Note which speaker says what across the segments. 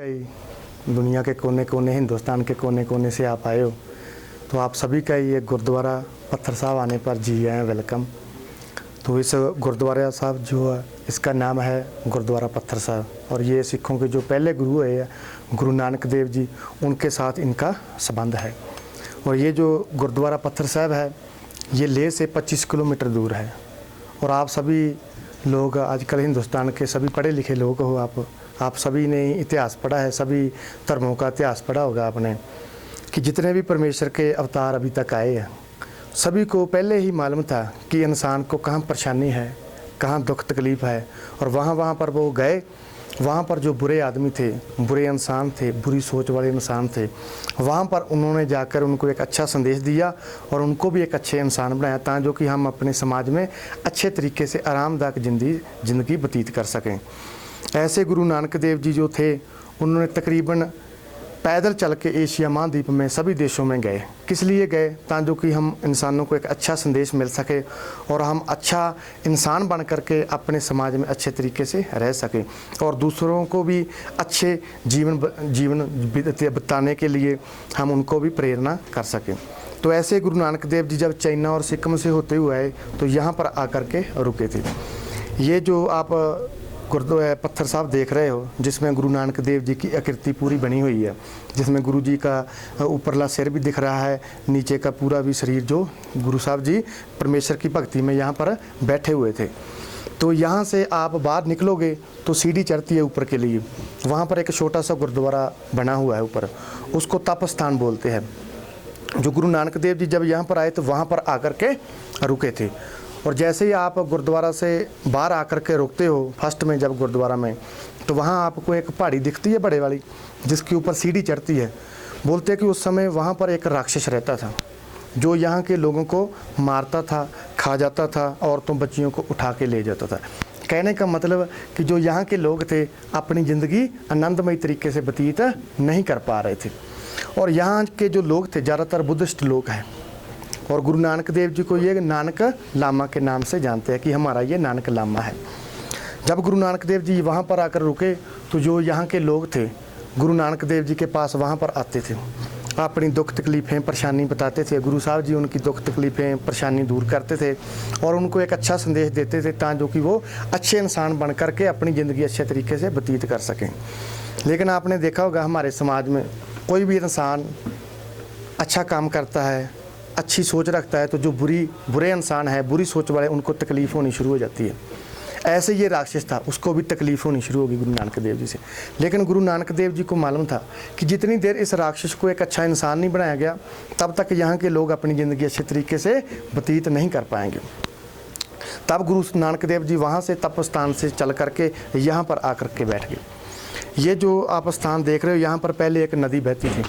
Speaker 1: कई दुनिया के कोने कोने, हिंदुस्तान के कोने कोने से आप आए हो, तो आप सभी का ये गुरुद्वारा पत्थर साहब आने पर जी आए वेलकम। तो इस गुरुद्वारा साहब जो है इसका नाम है गुरुद्वारा पत्थर साहब, और ये सिखों के जो पहले गुरु है गुरु नानक देव जी, उनके साथ इनका संबंध है। और ये जो गुरुद्वारा पत्थर साहब है ये लेह से 25 किलोमीटर दूर है। और आप सभी लोग आजकल हिंदुस्तान के सभी पढ़े लिखे लोग हो, आप सभी ने इतिहास पढ़ा है, सभी धर्मों का इतिहास पढ़ा होगा आपने, कि जितने भी परमेश्वर के अवतार अभी तक आए हैं सभी को पहले ही मालूम था कि इंसान को कहाँ परेशानी है, कहाँ दुख तकलीफ़ है, और वहाँ पर वो गए। वहाँ पर जो बुरे आदमी थे, बुरे इंसान थे, बुरी सोच वाले इंसान थे, वहाँ पर उन्होंने जाकर उनको एक अच्छा संदेश दिया और उनको भी एक अच्छे इंसान बनाया, ताकि कि हम अपने समाज में अच्छे तरीके से आरामदायक ज़िंदगी व्यतीत कर सकें। ऐसे गुरु नानक देव जी जो थे उन्होंने तकरीबन पैदल चल के एशिया महाद्वीप में सभी देशों में गए। किस लिए गए? ताकि कि हम इंसानों को एक अच्छा संदेश मिल सके और हम अच्छा इंसान बन करके अपने समाज में अच्छे तरीके से रह सकें और दूसरों को भी अच्छे जीवन बिताने के लिए हम उनको भी प्रेरणा कर सकें। तो ऐसे गुरु नानक देव जी जब चाइना और सिक्किम से होते हुए आए तो यहाँ पर आकर के रुके थे। ये जो आप गुरुद्वारा पत्थर साहब देख रहे हो, जिसमें गुरु नानक देव जी की आकृति पूरी बनी हुई है, जिसमें गुरु जी का ऊपरला सिर भी दिख रहा है, नीचे का पूरा भी शरीर, जो गुरु साहब जी परमेश्वर की भक्ति में यहाँ पर बैठे हुए थे। तो यहाँ से आप बाहर निकलोगे तो सीढ़ी चढ़ती है ऊपर के लिए, वहाँ पर एक छोटा सा गुरुद्वारा बना हुआ है ऊपर, उसको तप स्थान बोलते हैं। जो गुरु नानक देव जी जब यहाँ पर आए तो वहाँ पर आकर के रुके थे। और जैसे ही आप गुरुद्वारा से बाहर आकर के रुकते हो फर्स्ट में जब गुरुद्वारा में, तो वहाँ आपको एक पहाड़ी दिखती है बड़े वाली, जिसके ऊपर सीढ़ी चढ़ती है। बोलते हैं कि उस समय वहाँ पर एक राक्षस रहता था जो यहाँ के लोगों को मारता था, खा जाता था, औरतों बच्चियों को उठा के ले जाता था। कहने का मतलब कि जो यहाँ के लोग थे अपनी ज़िंदगी आनंदमय तरीके से व्यतीत नहीं कर पा रहे थे। और यहाँ के जो लोग थे ज़्यादातर बुद्धिस्ट लोग हैं, और गुरु नानक देव जी को ये नानक लामा के नाम से जानते हैं कि हमारा ये नानक लामा है। जब गुरु नानक देव जी वहाँ पर आकर रुके तो जो यहाँ के लोग थे गुरु नानक देव जी के पास वहाँ पर आते थे, अपनी दुख तकलीफ़ें परेशानी बताते थे। गुरु साहब जी उनकी दुख तकलीफ़ें परेशानी दूर करते थे और उनको एक अच्छा संदेश देते थे ताकि वो अच्छे इंसान बन करके अपनी ज़िंदगी अच्छे तरीके से व्यतीत कर सकें। लेकिन आपने देखा होगा हमारे समाज में कोई भी इंसान अच्छा काम करता है, अच्छी सोच रखता है, तो जो बुरे इंसान है, बुरी सोच वाले, उनको तकलीफ़ होनी शुरू हो जाती है। ऐसे ये राक्षस था, उसको भी तकलीफ़ होनी शुरू होगी गुरु नानक देव जी से। लेकिन गुरु नानक देव जी को मालूम था कि जितनी देर इस राक्षस को एक अच्छा इंसान नहीं बनाया गया तब तक यहाँ के लोग अपनी ज़िंदगी अच्छे तरीके से व्यतीत नहीं कर पाएंगे। तब गुरु नानक देव जी वहाँ से तप स्थान से चल करके यहाँ पर आकर के बैठ गए। ये जो आप स्थान देख रहे हो, यहाँ पर पहले एक नदी बहती थी।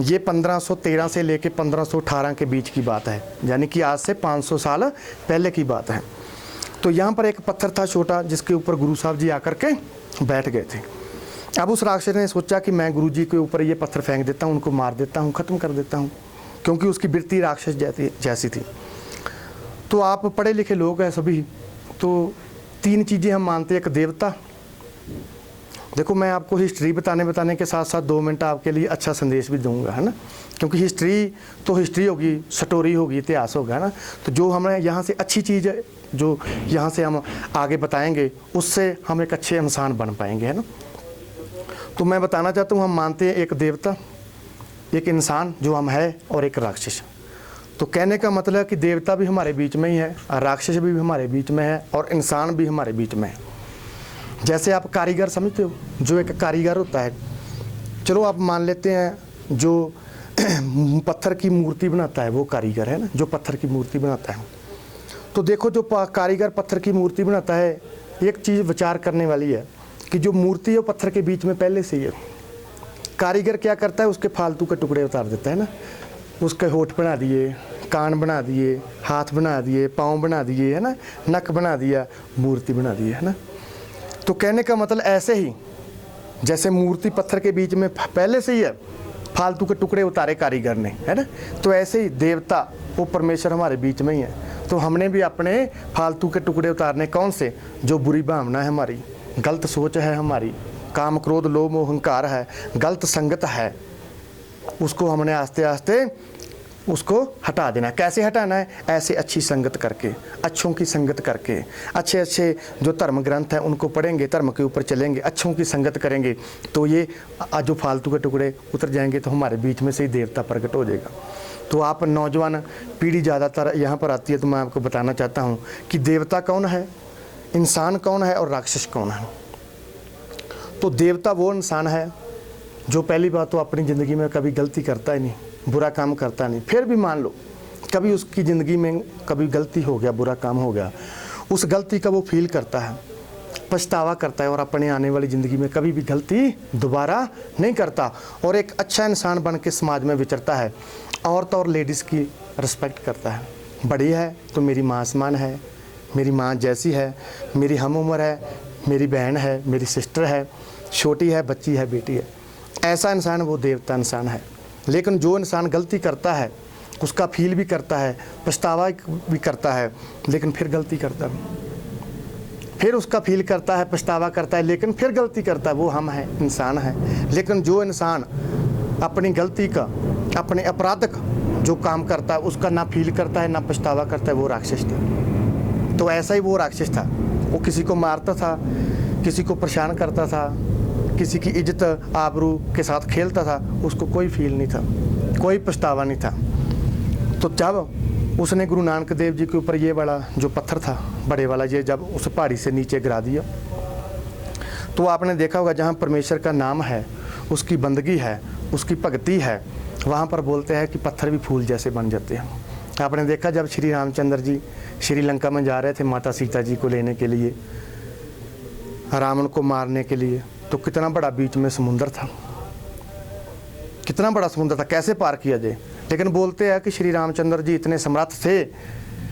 Speaker 1: ये 1513 से लेके 1518 के बीच की बात है, यानी कि आज से 500 साल पहले की बात है। तो यहाँ पर एक पत्थर था छोटा, जिसके ऊपर गुरु साहब जी आकर के बैठ गए थे। अब उस राक्षस ने सोचा कि मैं गुरु जी के ऊपर ये पत्थर फेंक देता हूँ, उनको मार देता हूँ, ख़त्म कर देता हूँ, क्योंकि उसकी वृत्ति राक्षस जैसी थी। तो आप पढ़े लिखे लोग हैं सभी, तो 3 चीज़ें हम मानते हैं। एक देवता, देखो मैं आपको हिस्ट्री बताने के साथ साथ 2 मिनट आपके लिए अच्छा संदेश भी दूंगा, है ना, क्योंकि हिस्ट्री तो हिस्ट्री होगी, स्टोरी होगी, इतिहास होगा, है ना। तो जो हमें यहाँ से अच्छी चीज़ जो यहाँ से हम आगे बताएंगे उससे हम एक अच्छे इंसान बन पाएंगे, है ना। तो मैं बताना चाहता हूँ, हम मानते हैं एक देवता, एक इंसान जो हम है, और एक राक्षस। तो कहने का मतलब है कि देवता भी हमारे बीच में ही है, राक्षस भी हमारे बीच में है, और इंसान भी हमारे बीच में है। जैसे आप कारीगर समझते हो, जो एक कारीगर होता है, चलो आप मान लेते हैं जो पत्थर की मूर्ति बनाता है वो कारीगर है ना, जो पत्थर की मूर्ति बनाता है। तो देखो जो कारीगर पत्थर की मूर्ति बनाता है, एक चीज़ विचार करने वाली है कि जो मूर्ति है वो पत्थर के बीच में पहले से ही है। कारीगर क्या करता है, उसके फालतू के टुकड़े उतार देता है ना, उसके होठ बना दिए, कान बना दिए, हाथ बना दिए, पाँव बना दिए, है ना, नक बना दिया, मूर्ति बना दी, है ना। तो कहने का मतलब ऐसे ही जैसे मूर्ति पत्थर के बीच में पहले से ही है, फालतू के टुकड़े उतारे कारीगर ने, है ना, तो ऐसे ही देवता वो परमेश्वर हमारे बीच में ही है। तो हमने भी अपने फालतू के टुकड़े उतारने, कौन से, जो बुरी भावना है हमारी, गलत सोच है हमारी, काम क्रोध लोभ मोह अहंकार है, गलत संगत है, उसको हमने आस्ते आस्ते उसको हटा देना है। कैसे हटाना है? ऐसे अच्छी संगत करके, अच्छों की संगत करके, अच्छे अच्छे जो धर्म ग्रंथ हैं उनको पढ़ेंगे, धर्म के ऊपर चलेंगे, अच्छों की संगत करेंगे, तो ये जो फालतू के टुकड़े उतर जाएंगे, तो हमारे बीच में से ही देवता प्रकट हो जाएगा। तो आप नौजवान पीढ़ी ज़्यादातर यहाँ पर आती है, तो मैं आपको बताना चाहता हूँ कि देवता कौन है, इंसान कौन है और राक्षस कौन है। तो देवता वो इंसान है जो पहली बात तो अपनी ज़िंदगी में कभी गलती करता ही नहीं, बुरा काम करता नहीं। फिर भी मान लो कभी उसकी ज़िंदगी में कभी गलती हो गया, बुरा काम हो गया, उस गलती का वो फील करता है, पछतावा करता है और अपने आने वाली ज़िंदगी में कभी भी गलती दोबारा नहीं करता और एक अच्छा इंसान बन के समाज में विचरता है। औरत और लेडीज़ की रिस्पेक्ट करता है। बड़ी है तो मेरी माँ समान है, मेरी माँ जैसी है, मेरी हम उम्र है, मेरी बहन है, मेरी सिस्टर है, छोटी है, बच्ची है, बेटी है। ऐसा इंसान वो देवता इंसान है। लेकिन जो इंसान गलती करता है उसका फील भी करता है, पछतावा भी करता है, लेकिन फिर गलती करता है, फिर उसका फील करता है, पछतावा करता है, लेकिन फिर गलती करता है, वो हम हैं, इंसान है। लेकिन जो इंसान अपनी गलती का, अपने अपराध का जो काम करता है उसका ना फील करता है ना पछतावा करता है, वो राक्षस था। तो ऐसा ही वो राक्षस था। वो किसी को मारता था, किसी को परेशान करता था, किसी की इज्जत आबरू के साथ खेलता था, उसको कोई फील नहीं था, कोई पछतावा नहीं था। तो जब उसने गुरु नानक देव जी के ऊपर ये बड़ा जो पत्थर था, बड़े वाला, ये जब उस पहाड़ी से नीचे गिरा दिया, तो आपने देखा होगा जहाँ परमेश्वर का नाम है, उसकी बंदगी है, उसकी भक्ति है, वहाँ पर बोलते हैं कि पत्थर भी फूल जैसे बन जाते हैं। आपने देखा जब श्री रामचंद्र जी श्रीलंका में जा रहे थे माता सीता जी को लेने के लिए, रावण को मारने के लिए, तो कितना बड़ा बीच में समुंदर था, कितना बड़ा समुंदर था, कैसे पार किया जाए। लेकिन बोलते हैं कि श्री रामचंद्र जी इतने समर्थ थे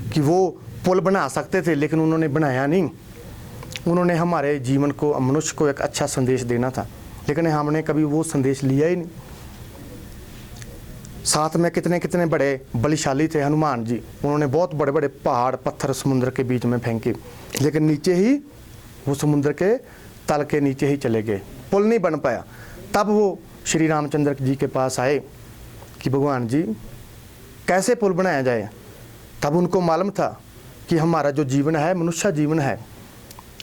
Speaker 1: कि वो पुल बना सकते थे, लेकिन उन्होंने बनाया नहीं। उन्होंने हमारे जीवन को, मनुष्य को एक अच्छा संदेश देना था, लेकिन हमने कभी वो संदेश लिया ही नहीं। साथ में कितने कितने बड़े बलिशाली थे हनुमान जी, उन्होंने बहुत बड़े बड़े पहाड़ पत्थर समुद्र के बीच में फेंके, लेकिन नीचे ही वो समुद्र के तल के नीचे ही चले गए, पुल नहीं बन पाया। तब वो श्री रामचंद्र जी के पास आए कि भगवान जी कैसे पुल बनाया जाए। तब उनको मालूम था कि हमारा जो जीवन है, मनुष्य जीवन है,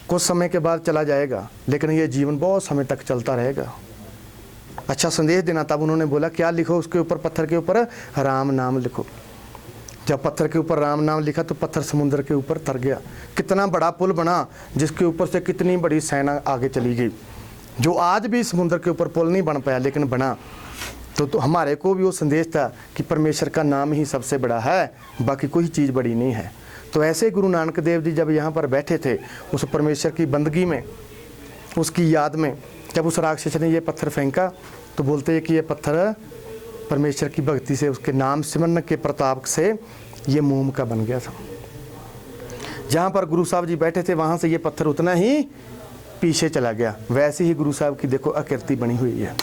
Speaker 1: कुछ समय के बाद चला जाएगा, लेकिन ये जीवन बहुत समय तक चलता रहेगा। अच्छा संदेश देना। तब उन्होंने बोला क्या लिखो उसके ऊपर, पत्थर के ऊपर राम नाम लिखो। जब पत्थर के ऊपर राम नाम लिखा तो पत्थर समुद्र के ऊपर तर गया। कितना बड़ा पुल बना, जिसके ऊपर से कितनी बड़ी सेना आगे चली गई, जो आज भी समुद्र के ऊपर पुल नहीं बन पाया, लेकिन बना। तो हमारे को भी वो संदेश था कि परमेश्वर का नाम ही सबसे बड़ा है, बाकी कोई चीज़ बड़ी नहीं है। तो ऐसे गुरु नानक देव जी जब यहाँ पर बैठे थे, उस परमेश्वर की बंदगी में, उसकी याद में, जब उस राक्षस ने ये पत्थर फेंका, तो बोलते हैं कि ये पत्थर परमेश्वर की भक्ति से, उसके नाम सिमरन के प्रताप से ये मोम का बन गया था। जहाँ पर गुरु साहब जी बैठे थे वहाँ से ये पत्थर उतना ही पीछे चला गया। वैसे ही गुरु साहब की देखो आकृति बनी हुई है।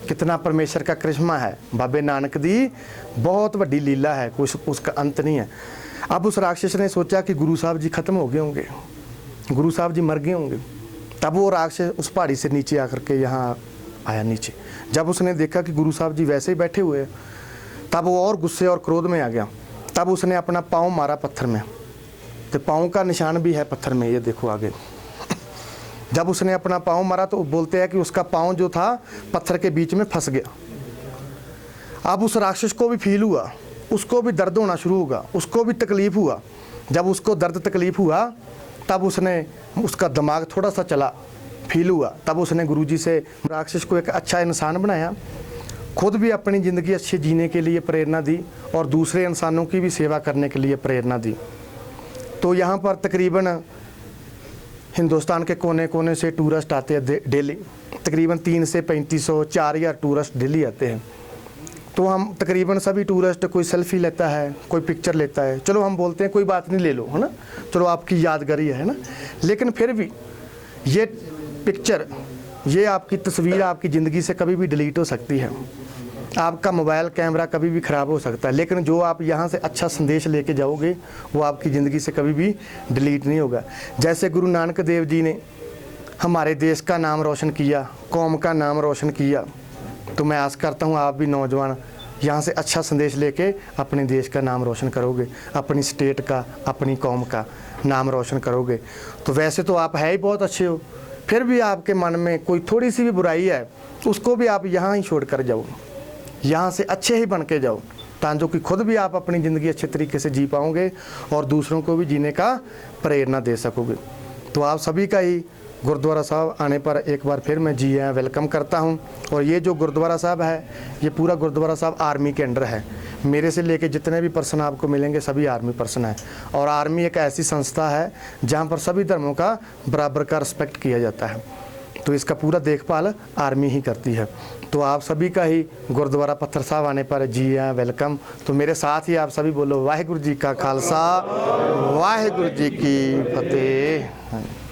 Speaker 1: कितना परमेश्वर का करिश्मा है। बाबे नानक दी बहुत बड़ी लीला है, कुछ उसका अंत नहीं है। अब उस राक्षस ने सोचा कि गुरु साहब जी खत्म हो गए होंगे, गुरु साहब जी मर गए होंगे। तब वो राक्षस उस पहाड़ी से नीचे आकर के यहाँ आया नीचे। जब उसने देखा कि गुरु साहब जी वैसे ही बैठे हुए, तब वो और गुस्से और क्रोध में आ गया। तब उसने अपना पाँव मारा पत्थर में, तो पाँव का निशान भी है पत्थर में, ये देखो आगे। जब उसने अपना पाँव मारा तो बोलते हैं कि उसका पाँव जो था पत्थर के बीच में फंस गया। अब उस राक्षस को भी फील हुआ, उसको भी दर्द होना शुरू होगा, उसको भी तकलीफ़ हुआ। जब उसको दर्द तकलीफ़ हुआ तब उसका दिमाग थोड़ा सा चला, फील हुआ। तब उसने गुरुजी से राक्षस को एक अच्छा इंसान बनाया, खुद भी अपनी ज़िंदगी अच्छी जीने के लिए प्रेरणा दी और दूसरे इंसानों की भी सेवा करने के लिए प्रेरणा दी। तो यहाँ पर तकरीबन हिंदुस्तान के कोने कोने से टूरिस्ट आते हैं डेली, तकरीबन 3 से 3500 4000 टूरिस्ट डेली आते हैं। तो हम तकरीबन सभी टूरिस्ट, कोई सेल्फी लेता है, कोई पिक्चर लेता है, चलो हम बोलते हैं कोई बात नहीं ले लो, है ना, चलो आपकी यादगारी है ना। लेकिन फिर भी ये पिक्चर, ये आपकी तस्वीर आपकी ज़िंदगी से कभी भी डिलीट हो सकती है। आपका मोबाइल कैमरा कभी भी ख़राब हो सकता है, लेकिन जो आप यहाँ से अच्छा संदेश लेके जाओगे वो आपकी ज़िंदगी से कभी भी डिलीट नहीं होगा। जैसे गुरु नानक देव जी ने हमारे देश का नाम रोशन किया, कौम का नाम रोशन किया। तो मैं आस करता हूँ आप भी नौजवान यहाँ से अच्छा संदेश लेके अपने देश का नाम रोशन करोगे, अपनी स्टेट का, अपनी कौम का नाम रोशन करोगे। तो वैसे तो आप है ही बहुत अच्छे हो, फिर भी आपके मन में कोई थोड़ी सी भी बुराई है, उसको भी आप यहाँ ही छोड़ कर जाओ, यहाँ से अच्छे ही बन के जाओ, ताकि कि खुद भी आप अपनी ज़िंदगी अच्छे तरीके से जी पाओगे और दूसरों को भी जीने का प्रेरणा दे सकोगे। तो आप सभी का ही गुरुद्वारा साहब आने पर एक बार फिर मैं जी आया वेलकम करता हूं। और ये जो गुरुद्वारा साहब है, ये पूरा गुरुद्वारा साहब आर्मी के अंडर है। मेरे से लेके जितने भी पर्सन आपको मिलेंगे सभी आर्मी पर्सन है। और आर्मी एक ऐसी संस्था है जहां पर सभी धर्मों का बराबर का रिस्पेक्ट किया जाता है। तो इसका पूरा देखभाल आर्मी ही करती है। तो आप सभी का ही गुरुद्वारा पत्थर साहब आने पर जी आया वेलकम। तो मेरे साथ ही आप सभी बोलो वाहिगुरु जी का खालसा, वाहिगुरु जी की फतेह।